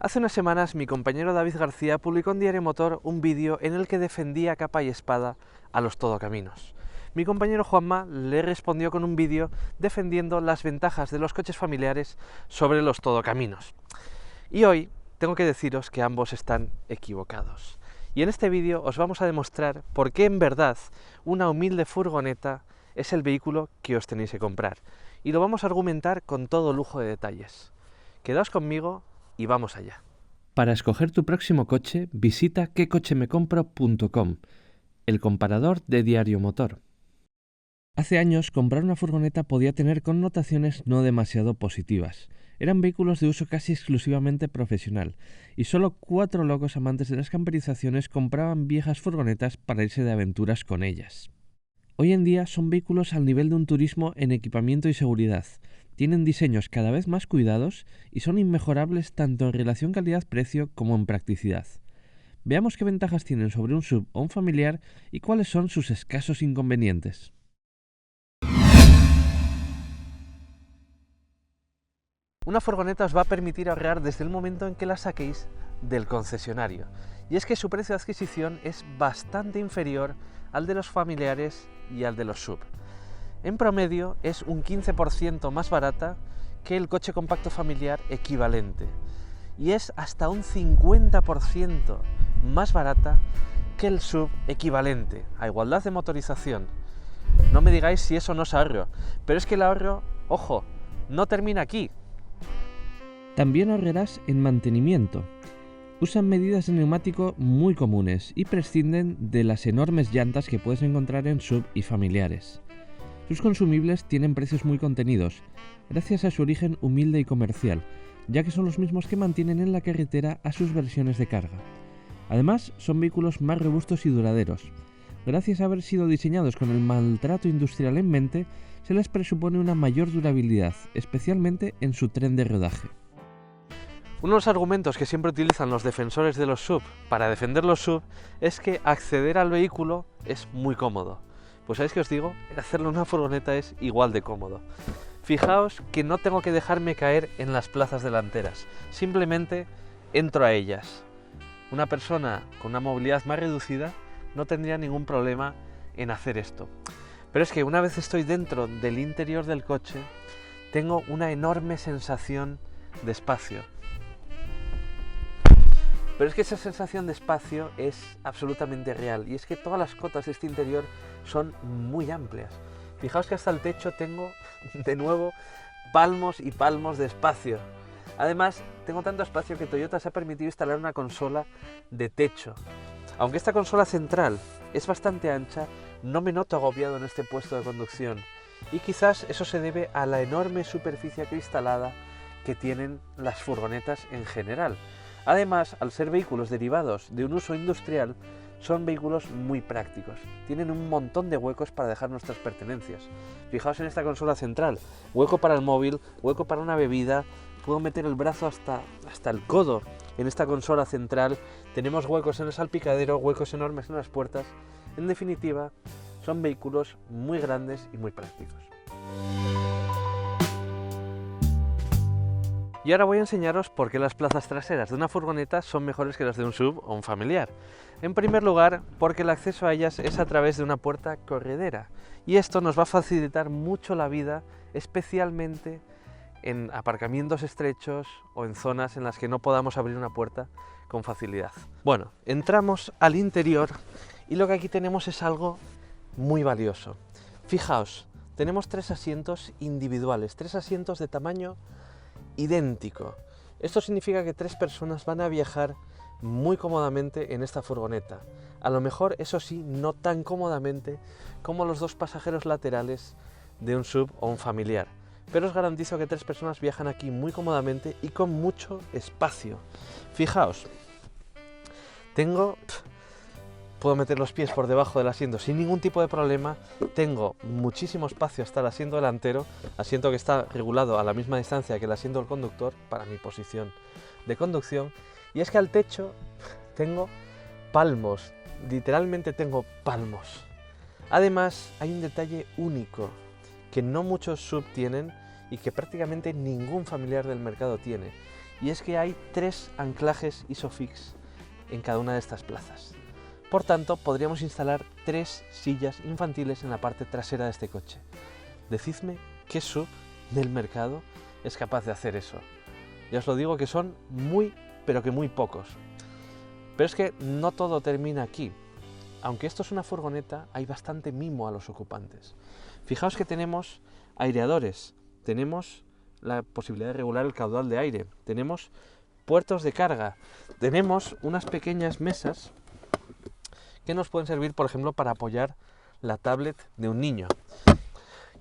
Hace unas semanas mi compañero David García publicó en Diario Motor un vídeo en el que defendía a capa y espada a los todocaminos. Mi compañero Juanma le respondió con un vídeo defendiendo las ventajas de los coches familiares sobre los todocaminos. Y hoy tengo que deciros que ambos están equivocados. Y en este vídeo os vamos a demostrar por qué en verdad una humilde furgoneta es el vehículo que os tenéis que comprar. Y lo vamos a argumentar con todo lujo de detalles. Quedaos conmigo y vamos allá. Para escoger tu próximo coche, visita quecochemecompro.com, el comparador de Diario Motor. Hace años, comprar una furgoneta podía tener connotaciones no demasiado positivas. Eran vehículos de uso casi exclusivamente profesional, y solo 4 locos amantes de las camperizaciones compraban viejas furgonetas para irse de aventuras con ellas. Hoy en día son vehículos al nivel de un turismo en equipamiento y seguridad. Tienen diseños cada vez más cuidados y son inmejorables tanto en relación calidad-precio como en practicidad. Veamos qué ventajas tienen sobre un SUV o un familiar y cuáles son sus escasos inconvenientes. Una furgoneta os va a permitir ahorrar desde el momento en que la saquéis del concesionario. Y es que su precio de adquisición es bastante inferior al de los familiares y al de los SUV. En promedio es un 15% más barata que el coche compacto familiar equivalente. Y es hasta un 50% más barata que el SUV equivalente, a igualdad de motorización. No me digáis si eso no es ahorro, pero es que el ahorro, ojo, no termina aquí. También ahorrarás en mantenimiento. Usan medidas de neumático muy comunes y prescinden de las enormes llantas que puedes encontrar en SUV y familiares. Sus consumibles tienen precios muy contenidos, gracias a su origen humilde y comercial, ya que son los mismos que mantienen en la carretera a sus versiones de carga. Además, son vehículos más robustos y duraderos. Gracias a haber sido diseñados con el maltrato industrial en mente, se les presupone una mayor durabilidad, especialmente en su tren de rodaje. Uno de los argumentos que siempre utilizan los defensores de los SUV para defender los SUV es que acceder al vehículo es muy cómodo. Pues ¿sabéis qué os digo? Hacerlo en una furgoneta es igual de cómodo. Fijaos que no tengo que dejarme caer en las plazas delanteras, simplemente entro a ellas. Una persona con una movilidad más reducida no tendría ningún problema en hacer esto. Pero es que una vez estoy dentro del interior del coche, tengo una enorme sensación de espacio. Pero es que esa sensación de espacio es absolutamente real, y es que todas las cotas de este interior son muy amplias. Fijaos que hasta el techo tengo, de nuevo, palmos y palmos de espacio. Además, tengo tanto espacio que Toyota se ha permitido instalar una consola de techo. Aunque esta consola central es bastante ancha, no me noto agobiado en este puesto de conducción. Y quizás eso se debe a la enorme superficie acristalada que tienen las furgonetas en general. Además, al ser vehículos derivados de un uso industrial, son vehículos muy prácticos. Tienen un montón de huecos para dejar nuestras pertenencias. Fijaos en esta consola central. Hueco para el móvil, hueco para una bebida. Puedo meter el brazo hasta el codo en esta consola central. Tenemos huecos en el salpicadero, huecos enormes en las puertas. En definitiva, son vehículos muy grandes y muy prácticos. Y ahora voy a enseñaros por qué las plazas traseras de una furgoneta son mejores que las de un SUV o un familiar. En primer lugar, porque el acceso a ellas es a través de una puerta corredera. Y esto nos va a facilitar mucho la vida, especialmente en aparcamientos estrechos o en zonas en las que no podamos abrir una puerta con facilidad. Bueno, entramos al interior y lo que aquí tenemos es algo muy valioso. Fijaos, tenemos 3 asientos individuales, 3 asientos de tamaño idéntico. Esto significa que 3 personas van a viajar muy cómodamente en esta furgoneta. A lo mejor, eso sí, no tan cómodamente como los 2 pasajeros laterales de un SUV o un familiar. Pero os garantizo que 3 personas viajan aquí muy cómodamente y con mucho espacio. Fijaos, puedo meter los pies por debajo del asiento sin ningún tipo de problema. Tengo muchísimo espacio hasta el asiento delantero, asiento que está regulado a la misma distancia que el asiento del conductor para mi posición de conducción. Y es que al techo tengo palmos, literalmente tengo palmos. Además, hay un detalle único que no muchos SUV tienen y que prácticamente ningún familiar del mercado tiene. y es que hay 3 anclajes ISOFIX en cada una de estas plazas. Por tanto, podríamos instalar 3 sillas infantiles en la parte trasera de este coche. Decidme qué SUV del mercado es capaz de hacer eso. Ya os lo digo que son muy, pero que muy pocos. Pero es que no todo termina aquí. Aunque esto es una furgoneta, hay bastante mimo a los ocupantes. Fijaos que tenemos aireadores, tenemos la posibilidad de regular el caudal de aire, tenemos puertos de carga, tenemos unas pequeñas mesas que nos pueden servir, por ejemplo, para apoyar la tablet de un niño.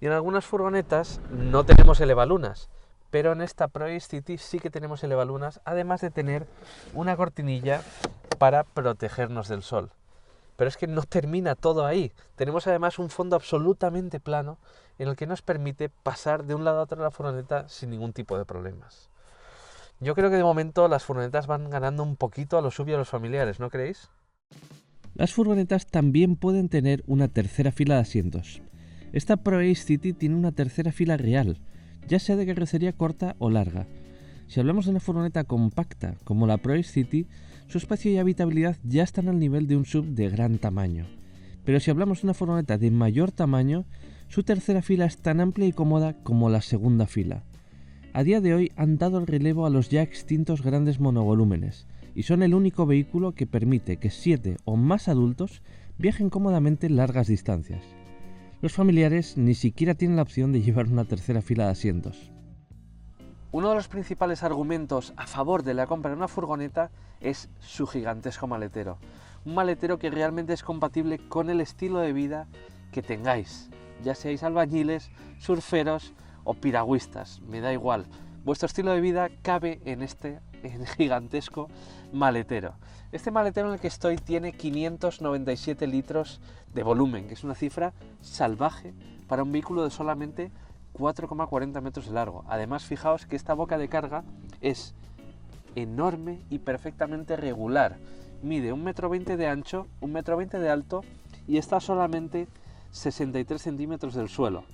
Y en algunas furgonetas no tenemos elevalunas, pero en esta ProAce City sí que tenemos elevalunas, además de tener una cortinilla para protegernos del sol. Pero es que no termina todo ahí. Tenemos además un fondo absolutamente plano en el que nos permite pasar de un lado a otro de la furgoneta sin ningún tipo de problemas. Yo creo que de momento las furgonetas van ganando un poquito a los SUV y a los familiares, ¿no creéis? Las furgonetas también pueden tener una tercera fila de asientos. Esta ProAce City tiene una tercera fila real, ya sea de carrocería corta o larga. Si hablamos de una furgoneta compacta como la ProAce City, su espacio y habitabilidad ya están al nivel de un SUV de gran tamaño. Pero si hablamos de una furgoneta de mayor tamaño, su tercera fila es tan amplia y cómoda como la segunda fila. A día de hoy han dado el relevo a los ya extintos grandes monovolúmenes, y son el único vehículo que permite que 7 o más adultos viajen cómodamente largas distancias. Los familiares ni siquiera tienen la opción de llevar una tercera fila de asientos. Uno de los principales argumentos a favor de la compra de una furgoneta es su gigantesco maletero. Un maletero que realmente es compatible con el estilo de vida que tengáis, ya seáis albañiles, surferos o piragüistas, me da igual. Vuestro estilo de vida cabe en este gigantesco maletero. Este maletero en el que estoy tiene 597 litros de volumen, que es una cifra salvaje para un vehículo de solamente 4,40 metros de largo. Además, fijaos que esta boca de carga es enorme y perfectamente regular. Mide 1,20 m de ancho, 1,20 m de alto y está a solamente 63 centímetros del suelo.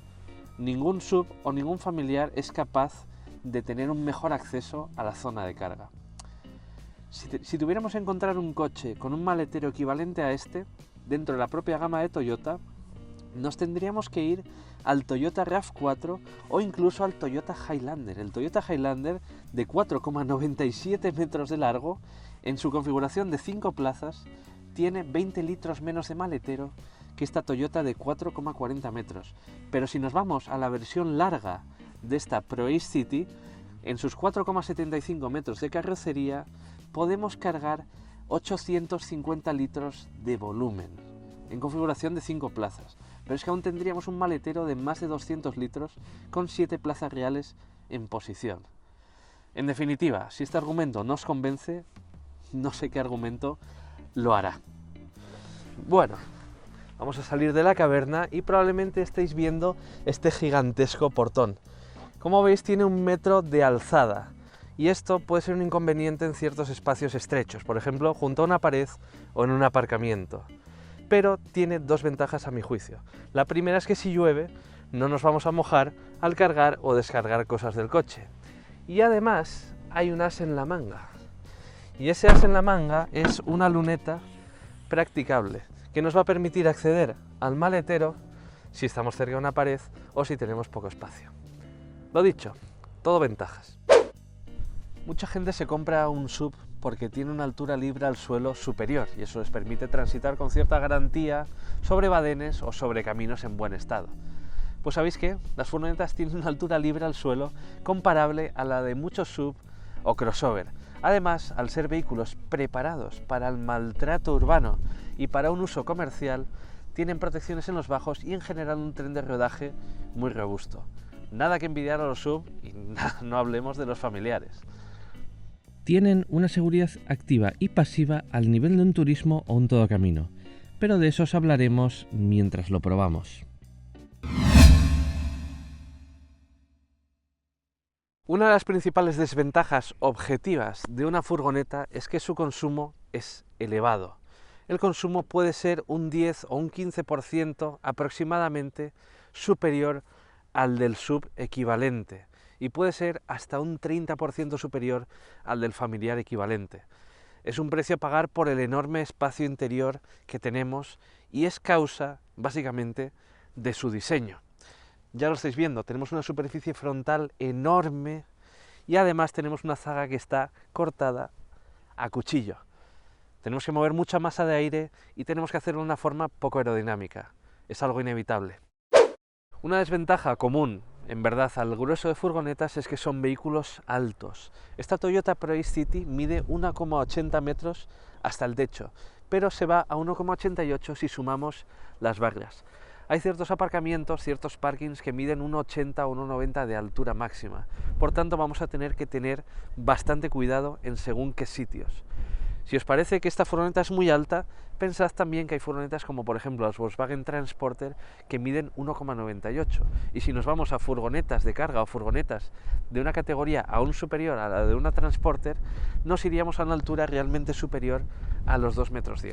Ningún SUV o ningún familiar es capaz de tener un mejor acceso a la zona de carga. Si tuviéramos que encontrar un coche con un maletero equivalente a este, dentro de la propia gama de Toyota, nos tendríamos que ir al Toyota RAV4 o incluso al Toyota Highlander. El Toyota Highlander de 4,97 metros de largo, en su configuración de 5 plazas, tiene 20 litros menos de maletero que esta Toyota de 4,40 metros. Pero si nos vamos a la versión larga de esta ProAce City, en sus 4,75 metros de carrocería podemos cargar 850 litros de volumen, en configuración de 5 plazas. Pero es que aún tendríamos un maletero de más de 200 litros con 7 plazas reales en posición. En definitiva, si este argumento no os convence, no sé qué argumento lo hará. Bueno, vamos a salir de la caverna y probablemente estéis viendo este gigantesco portón. Como veis, tiene 1 metro de alzada y esto puede ser un inconveniente en ciertos espacios estrechos, por ejemplo, junto a una pared o en un aparcamiento. Pero tiene 2 ventajas a mi juicio. La primera es que si llueve no nos vamos a mojar al cargar o descargar cosas del coche. Y además hay un as en la manga. Y ese as en la manga es una luneta practicable que nos va a permitir acceder al maletero si estamos cerca de una pared o si tenemos poco espacio. Lo dicho, todo ventajas. Mucha gente se compra un SUV porque tiene una altura libre al suelo superior y eso les permite transitar con cierta garantía sobre badenes o sobre caminos en buen estado. Pues sabéis que las furgonetas tienen una altura libre al suelo comparable a la de muchos SUV o crossover. Además, al ser vehículos preparados para el maltrato urbano y para un uso comercial, tienen protecciones en los bajos y en general un tren de rodaje muy robusto. Nada que envidiar a los SUV y no hablemos de los familiares. Tienen una seguridad activa y pasiva al nivel de un turismo o un todocamino, pero de eso os hablaremos mientras lo probamos. Una de las principales desventajas objetivas de una furgoneta es que su consumo es elevado. El consumo puede ser un 10 o un 15% aproximadamente superior al del SUV equivalente. y puede ser hasta un 30% superior al del familiar equivalente. Es un precio a pagar por el enorme espacio interior que tenemos y es causa, básicamente, de su diseño. Ya lo estáis viendo, tenemos una superficie frontal enorme y además tenemos una zaga que está cortada a cuchillo. Tenemos que mover mucha masa de aire y tenemos que hacerlo de una forma poco aerodinámica. Es algo inevitable. Una desventaja común, en verdad, al grueso de furgonetas es que son vehículos altos. Esta Toyota ProAce City mide 1,80 metros hasta el techo, pero se va a 1,88 si sumamos las barras. Hay ciertos aparcamientos, ciertos parkings que miden 1,80 o 1,90 de altura máxima. Por tanto, vamos a tener que tener bastante cuidado en según qué sitios. Si os parece que esta furgoneta es muy alta, pensad también que hay furgonetas como por ejemplo las Volkswagen Transporter que miden 1,98. Y si nos vamos a furgonetas de carga o furgonetas de una categoría aún superior a la de una Transporter, nos iríamos a una altura realmente superior a los 2,10 metros.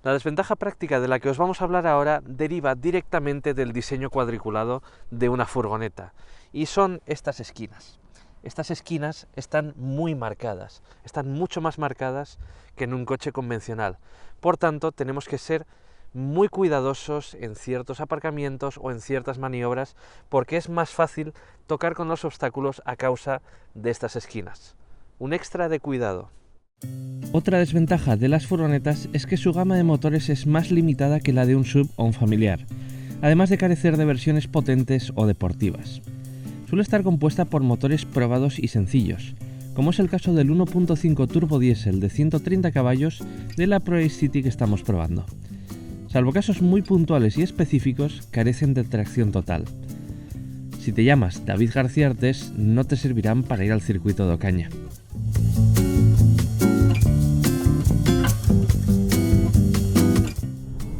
La desventaja práctica de la que os vamos a hablar ahora deriva directamente del diseño cuadriculado de una furgoneta, y son estas esquinas. Estas esquinas están muy marcadas, están mucho más marcadas que en un coche convencional. Por tanto, tenemos que ser muy cuidadosos en ciertos aparcamientos o en ciertas maniobras, porque es más fácil tocar con los obstáculos a causa de estas esquinas. Un extra de cuidado. Otra desventaja de las furgonetas es que su gama de motores es más limitada que la de un SUV o un familiar, además de carecer de versiones potentes o deportivas. Suele estar compuesta por motores probados y sencillos, como es el caso del 1.5 turbo diésel de 130 caballos de la ProAce City que estamos probando. Salvo casos muy puntuales y específicos, carecen de tracción total. Si te llamas David García Artés, no te servirán para ir al circuito de Ocaña.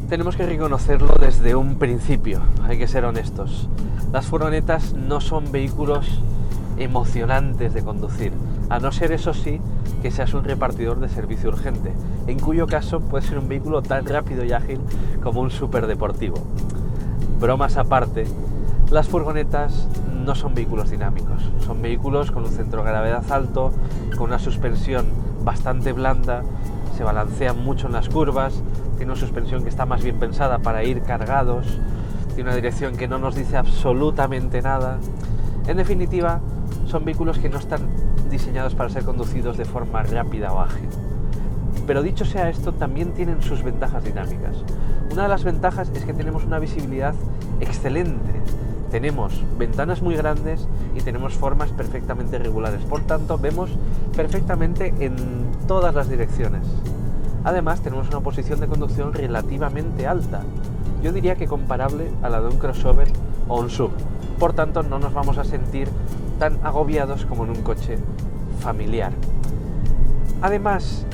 Tenemos que reconocerlo desde un principio, hay que ser honestos. Las furgonetas no son vehículos emocionantes de conducir, a no ser, eso sí, que seas un repartidor de servicio urgente, en cuyo caso puede ser un vehículo tan rápido y ágil como un superdeportivo. Bromas aparte, las furgonetas no son vehículos dinámicos, son vehículos con un centro de gravedad alto, con una suspensión bastante blanda, se balancean mucho en las curvas, tiene una suspensión que está más bien pensada para ir cargados, tiene una dirección que no nos dice absolutamente nada. En definitiva, son vehículos que no están diseñados para ser conducidos de forma rápida o ágil. Pero dicho sea esto, también tienen sus ventajas dinámicas. Una de las ventajas es que tenemos una visibilidad excelente. Tenemos ventanas muy grandes y tenemos formas perfectamente regulares. Por tanto, vemos perfectamente en todas las direcciones. Además, tenemos una posición de conducción relativamente alta. Yo diría que comparable a la de un crossover o un SUV. Por tanto, no nos vamos a sentir tan agobiados como en un coche familiar. Además,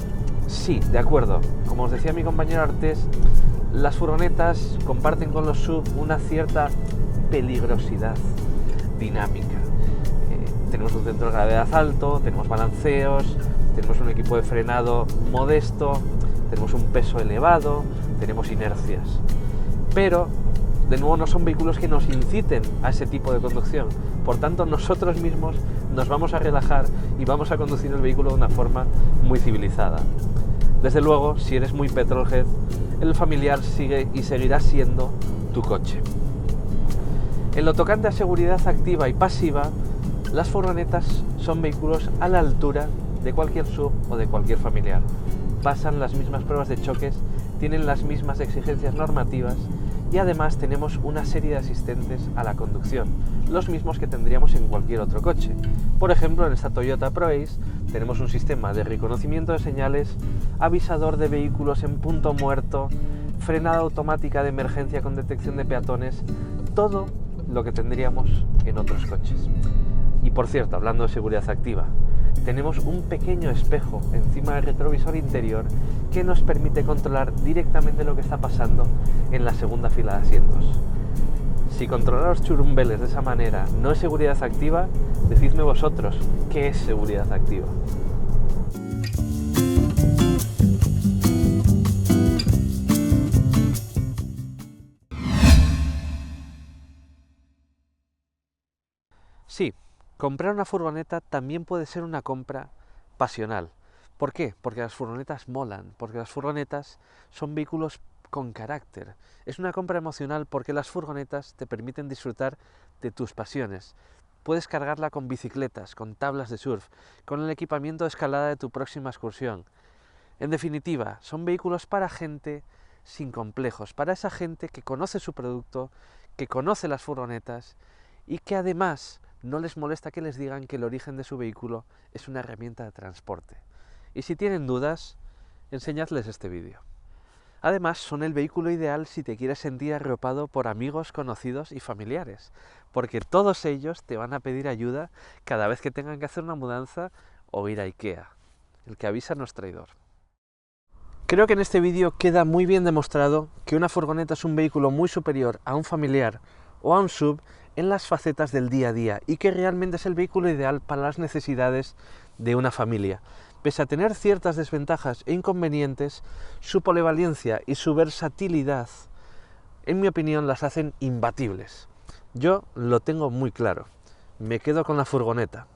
sí, de acuerdo, como os decía mi compañero Artés, las furgonetas comparten con los SUV una cierta peligrosidad dinámica. Tenemos un centro de gravedad alto, tenemos balanceos, tenemos un equipo de frenado modesto, tenemos un peso elevado, tenemos inercias. Pero, de nuevo, no son vehículos que nos inciten a ese tipo de conducción. Por tanto, nosotros mismos nos vamos a relajar y vamos a conducir el vehículo de una forma muy civilizada. Desde luego, si eres muy petrolhead, el familiar sigue y seguirá siendo tu coche. En lo tocante a seguridad activa y pasiva, las furgonetas son vehículos a la altura de cualquier SUV o de cualquier familiar. Pasan las mismas pruebas de choques, tienen las mismas exigencias normativas y además tenemos una serie de asistentes a la conducción, los mismos que tendríamos en cualquier otro coche. Por ejemplo, en esta Toyota ProAce tenemos un sistema de reconocimiento de señales, avisador de vehículos en punto muerto, frenada automática de emergencia con detección de peatones, todo lo que tendríamos en otros coches. Y por cierto, hablando de seguridad activa, tenemos un pequeño espejo encima del retrovisor interior que nos permite controlar directamente lo que está pasando en la segunda fila de asientos. Si controlar los churumbeles de esa manera no es seguridad activa, decidme vosotros, ¿qué es seguridad activa? Sí, comprar una furgoneta también puede ser una compra pasional. ¿Por qué? Porque las furgonetas molan, porque las furgonetas son vehículos con carácter. Es una compra emocional porque las furgonetas te permiten disfrutar de tus pasiones. Puedes cargarla con bicicletas, con tablas de surf, con el equipamiento de escalada de tu próxima excursión. En definitiva, son vehículos para gente sin complejos, para esa gente que conoce su producto, que conoce las furgonetas y que además no les molesta que les digan que el origen de su vehículo es una herramienta de transporte. Y si tienen dudas, enseñadles este vídeo. Además, son el vehículo ideal si te quieres sentir arropado por amigos, conocidos y familiares, porque todos ellos te van a pedir ayuda cada vez que tengan que hacer una mudanza o ir a IKEA. El que avisa no es traidor. Creo que en este vídeo queda muy bien demostrado que una furgoneta es un vehículo muy superior a un familiar o a un SUV en las facetas del día a día y que realmente es el vehículo ideal para las necesidades de una familia. Pese a tener ciertas desventajas e inconvenientes, su polivalencia y su versatilidad, en mi opinión, las hacen imbatibles. Yo lo tengo muy claro. Me quedo con la furgoneta.